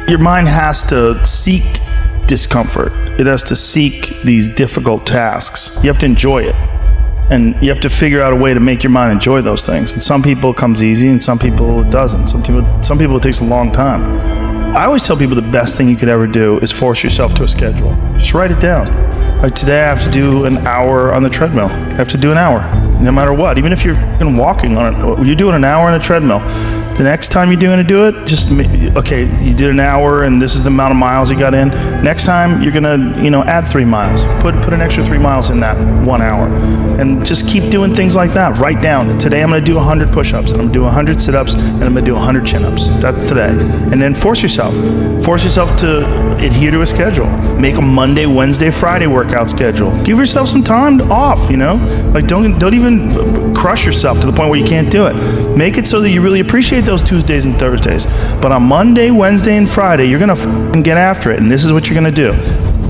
Your mind has to seek discomfort. It has to seek these difficult tasks. You have to enjoy it. And you have to figure out a way to make your mind enjoy those things. And some people it comes easy and some people it doesn't. Some people it takes a long time. I always tell people the best thing you could ever do is force yourself to a schedule. Just write it down. Like today I have to do an hour on the treadmill. I have to do an hour, no matter what. Even if you're walking on it, you're doing an hour on a treadmill. The next time you're going to do it, just, okay, you did an hour and this is the amount of miles you got in. Next time you're going to, add 3 miles. Put an extra 3 miles in that 1 hour. And just keep doing things like that. Write down, today I'm going to do 100 push-ups, and I'm going to do 100 sit-ups, and I'm going to do 100 chin-ups. That's today. And then force yourself to adhere to a schedule. Make a Monday, Wednesday, Friday workout schedule. Give yourself some time off, Like don't even crush yourself to the point where you can't do it. Make it so that you really appreciate those Tuesdays and Thursdays. But on Monday, Wednesday, and Friday, you're gonna get after it, and this is what you're gonna do.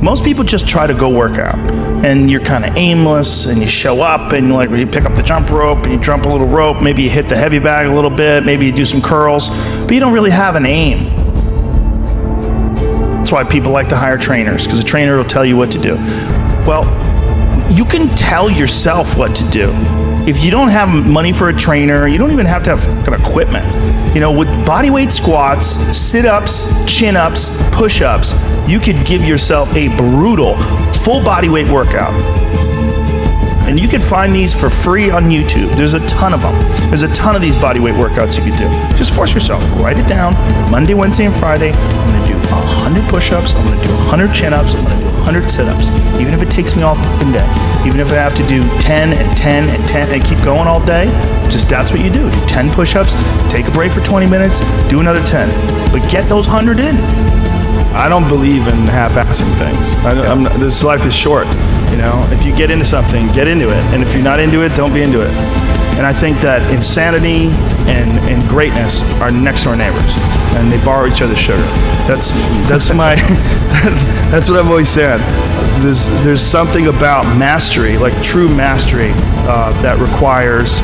Most people just try to go work out, and you're kind of aimless, and you show up, and you pick up the jump rope, and you jump a little rope, maybe you hit the heavy bag a little bit, maybe you do some curls, but you don't really have an aim. That's why people like to hire trainers, because a trainer will tell you what to do. Well, you can tell yourself what to do. If you don't have money for a trainer, you don't even have to have fucking equipment. With bodyweight squats, sit-ups, chin-ups, push-ups, you could give yourself a brutal full bodyweight workout. And you can find these for free on YouTube. There's a ton of them. There's a ton of these bodyweight workouts you can do. Just force yourself. Write it down. Monday, Wednesday, and Friday, I'm going to do 100 push-ups. I'm going to do 100 chin-ups. I'm going to do 100 sit-ups. Even if it takes me all the day. Even if I have to do 10 and 10 and 10 and keep going all day, that's what you do. Do 10 push-ups, take a break for 20 minutes, do another 10. But get those 100 in. I don't believe in half-assing things. This life is short. If you get into something, get into it. And if you're not into it, don't be into it. And I think that insanity and greatness are next door neighbors, and they borrow each other's sugar. That's my that's what I've always said. There's something about mastery, like true mastery, that requires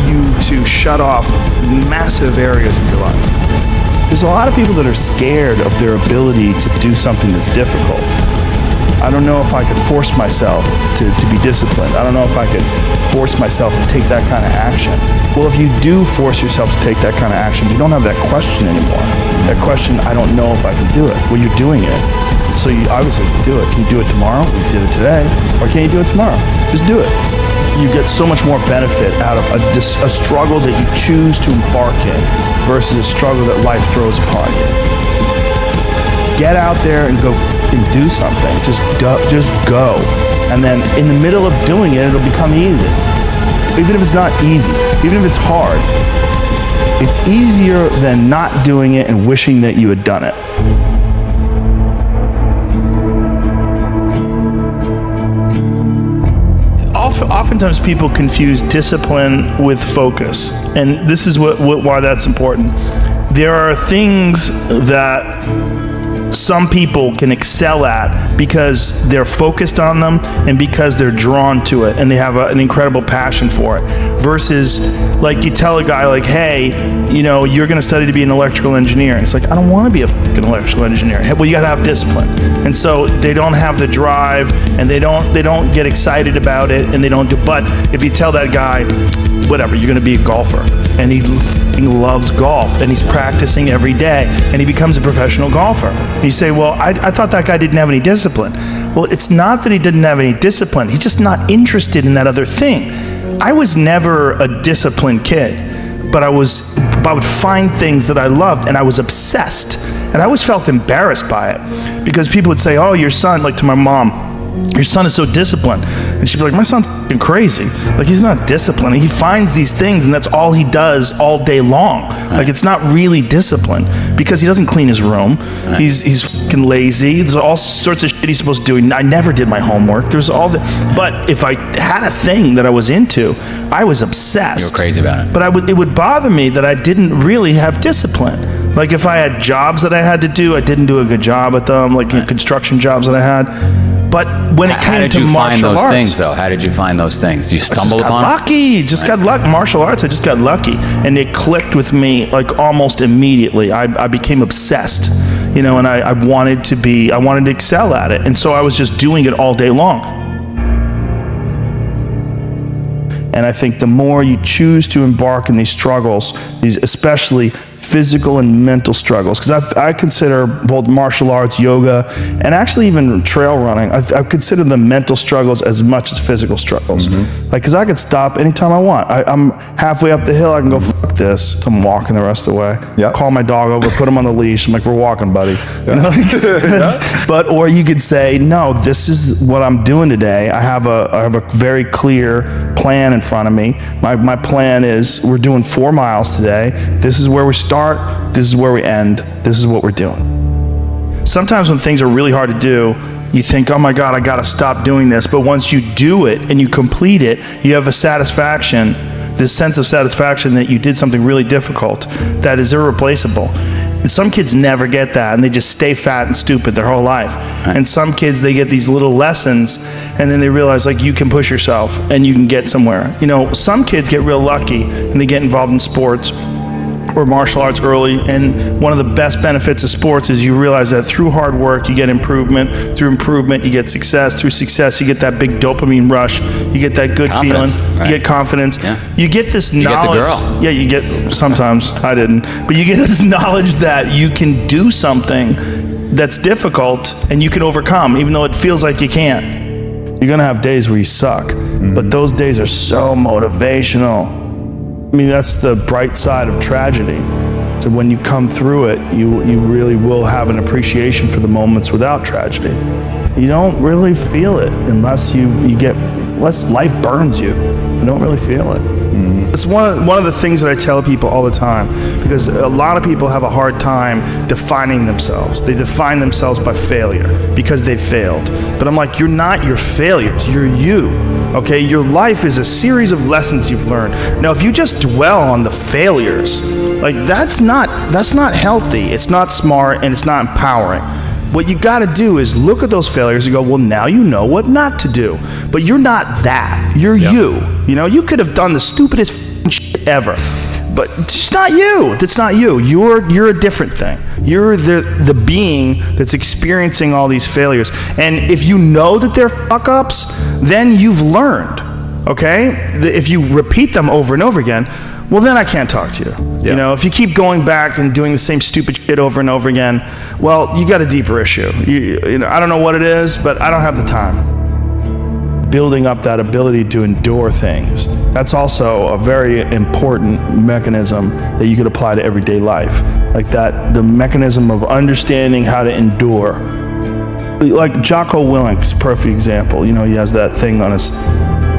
you to shut off massive areas of your life. There's a lot of people that are scared of their ability to do something that's difficult. I don't know if I could force myself to be disciplined. I don't know if I could force myself to take that kind of action. Well, if you do force yourself to take that kind of action, you don't have that question anymore. That question, I don't know if I can do it. Well, you're doing it. So you obviously can do it. Can you do it tomorrow? You did it today. Or can you do it tomorrow? Just do it. You get so much more benefit out of a struggle that you choose to embark in versus a struggle that life throws upon you. Get out there and go and do something. Just go. And then in the middle of doing it, it'll become easy. Even if it's not easy, even if it's hard, it's easier than not doing it and wishing that you had done it. Oftentimes people confuse discipline with focus, and this is why that's important. There are things that some people can excel at because they're focused on them and because they're drawn to it and they have an incredible passion for it, versus like you tell a guy like, hey, you're going to study to be an electrical engineer. And it's like, I don't want to be a fucking electrical engineer. Well, you got to have discipline. And so they don't have the drive, and they don't get excited about it, and they don't do. But if you tell that guy, whatever, you're going to be a golfer, and he loves golf, and he's practicing every day, and he becomes a professional golfer. And you say, well, I thought that guy didn't have any discipline. Well, it's not that he didn't have any discipline. He's just not interested in that other thing. I was never a disciplined kid, but I would find things that I loved, and I was obsessed. And I always felt embarrassed by it, because people would say, oh, your son, like to my mom, your son is so disciplined. And she'd be like, my son's f***ing crazy. Like, he's not disciplined. He finds these things, and that's all he does all day long. Like, it's not really discipline, because he doesn't clean his room. He's f***ing lazy. There's all sorts of shit he's supposed to do. I never did my homework. But if I had a thing that I was into, I was obsessed. You were crazy about it. But it would bother me that I didn't really have discipline. Like, if I had jobs that I had to do, I didn't do a good job at them, like construction jobs that I had. But when it came to martial arts... How did you find those things, though? How did you find those things? Did you stumble upon them? Lucky. Got lucky. Martial arts, I just got lucky. And it clicked with me, like, almost immediately. I became obsessed. you know, and I wanted to excel at it. And so I was just doing it all day long. And I think the more you choose to embark in these struggles, these especially physical and mental struggles, because I consider both martial arts, yoga, and actually even trail running, I consider the mental struggles as much as physical struggles. Like, because I could stop anytime I want. I'm halfway up the hill, I can go, fuck this. So I'm walking the rest of the way. Yep. Call my dog over, put him on the leash. I'm like, we're walking, buddy. You know? But, or you could say, no, this is what I'm doing today. I have a very clear plan in front of me. My plan is we're doing 4 miles today. This is where we start. This is where we end. This is what we're doing. Sometimes when things are really hard to do, you think, oh my God, I gotta stop doing this. But once you do it and you complete it, you have a satisfaction, this sense of satisfaction that you did something really difficult that is irreplaceable. And some kids never get that, and they just stay fat and stupid their whole life. Right. And some kids, they get these little lessons, and then they realize, like, you can push yourself and you can get somewhere. You know, some kids get real lucky and they get involved in sports or martial arts early, and one of the best benefits of sports is you realize that through hard work you get improvement, through improvement you get success, through success you get that big dopamine rush, you get that good Confidence, feeling, right. You get confidence, you get this You knowledge. get the girl. Yeah, you get, sometimes, I didn't, but you get this knowledge that you can do something that's difficult and you can overcome, even though it feels like you can't. You're gonna have days where you suck, but those days are so motivational. I mean, that's the bright side of tragedy. So when you come through it, you really will have an appreciation for the moments without tragedy. You don't really feel it unless unless life burns you. You don't really feel it. It's one of the things that I tell people all the time, because a lot of people have a hard time defining themselves. They define themselves by failure because they failed. But I'm like, you're not your failures, you're you. Okay, your life is a series of lessons you've learned. Now, if you just dwell on the failures, like that's not healthy. It's not smart and it's not empowering. What you got to do is look at those failures and go, well, now you know what not to do. But you're not that. You're you. You know, you could have done the stupidest shit ever, but it's not you. That's not you. You're a different thing. You're the being that's experiencing all these failures. And if you know that they're fuck-ups, then you've learned, okay? If you repeat them over and over again, well, then I can't talk to you. You know, if you keep going back and doing the same stupid shit over and over again, well, you got a deeper issue. You know, I don't know what it is, but I don't have the time. Building up that ability to endure things, that's also a very important mechanism that you could apply to everyday life. Like that, the mechanism of understanding how to endure. Like Jocko Willink's perfect example. You know, he has that thing on his,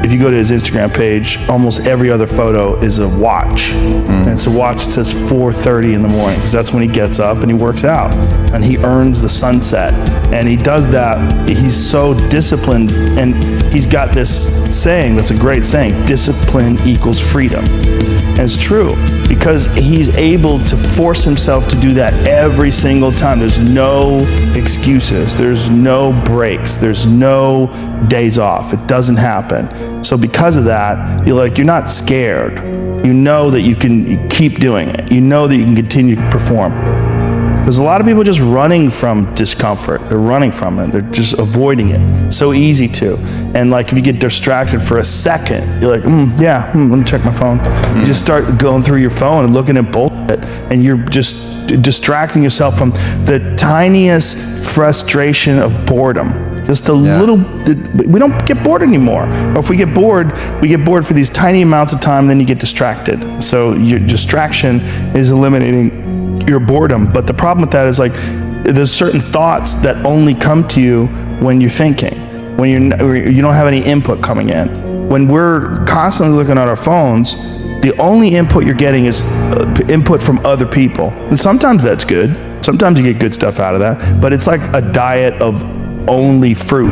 if you go to his Instagram page, almost every other photo is a watch. And it's a watch that says 4:30 in the morning, because that's when he gets up and he works out. And he earns the sunset. And he does that, he's so disciplined, and he's got this saying that's a great saying, discipline equals freedom. And it's true, because he's able to force himself to do that every single time. There's no excuses, there's no breaks, there's no days off. It doesn't happen. So because of that, you're not scared. You know that you keep doing it. You know that you can continue to perform. There's a lot of people just running from discomfort. They're running from it. They're just avoiding it. It's so easy to. And like if you get distracted for a second, you're like, let me check my phone. You just start going through your phone and looking at bullshit, and you're just distracting yourself from the tiniest frustration of boredom. Just a little, we don't get bored anymore. Or if we get bored for these tiny amounts of time, then you get distracted. So your distraction is eliminating your boredom. But the problem with that is, like, there's certain thoughts that only come to you when you're thinking, when you don't have any input coming in. When we're constantly looking at our phones, the only input you're getting is input from other people. And sometimes that's good. Sometimes you get good stuff out of that. But it's like a diet of only fruit.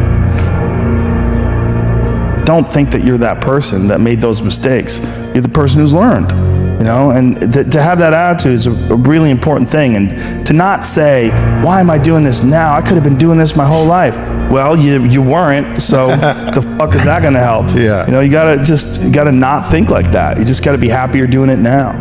Don't think that you're that person that made those mistakes. You're the person who's learned. You know, and to have that attitude is a really important thing. And to not say, why am I doing this now? I could have been doing this my whole life. Well, you weren't, so the fuck is that gonna help? You know, you gotta not think like that. You just gotta be happy you're doing it now.